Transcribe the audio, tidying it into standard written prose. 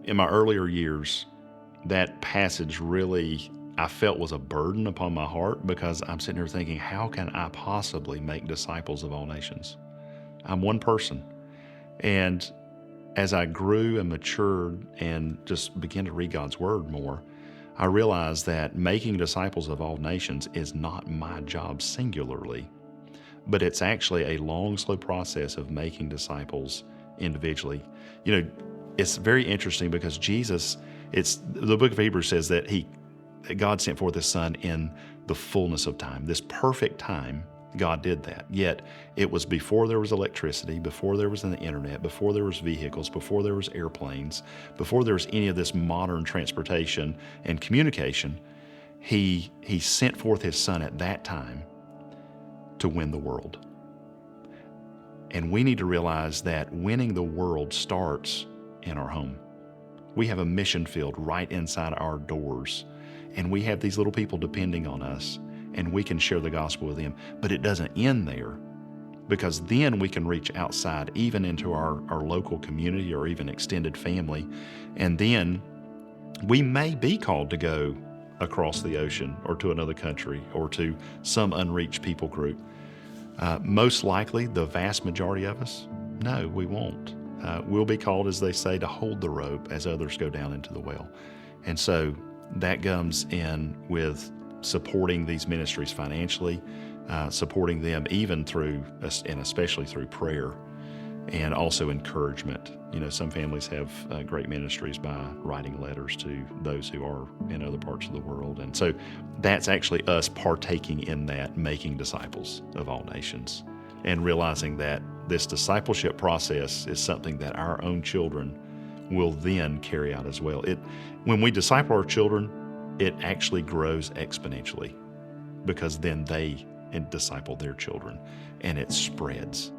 in my earlier years, that passage really, I felt, was a burden upon my heart, because I'm sitting here thinking, how can I possibly make disciples of all nations? I'm one person. And as I grew and matured and just began to read God's Word more, I realized that making disciples of all nations is not my job singularly, but it's actually a long, slow process of making disciples individually. It's very interesting because the book of Hebrews says that God sent forth His Son in the fullness of time. This perfect time, God did that. Yet it was before there was electricity, before there was the internet, before there was vehicles, before there was airplanes, before there was any of this modern transportation and communication. He sent forth His Son at that time to win the world. And we need to realize that winning the world starts in our home. We have a mission field right inside our doors, and we have these little people depending on us, and we can share the gospel with them. But it doesn't end there, because then we can reach outside, even into our local community or even extended family. And then we may be called to go across the ocean or to another country or to some unreached people group. Most likely, the vast majority of us, no, we won't. We'll be called, as they say, to hold the rope as others go down into the well. And so that comes in with supporting these ministries financially, supporting them even through, and especially through prayer, and also encouragement. Some families have great ministries by writing letters to those who are in other parts of the world. And so that's actually us partaking in that, making disciples of all nations, and realizing that this discipleship process is something that our own children will then carry out as well. When we disciple our children, it actually grows exponentially, because then they disciple their children, and it spreads.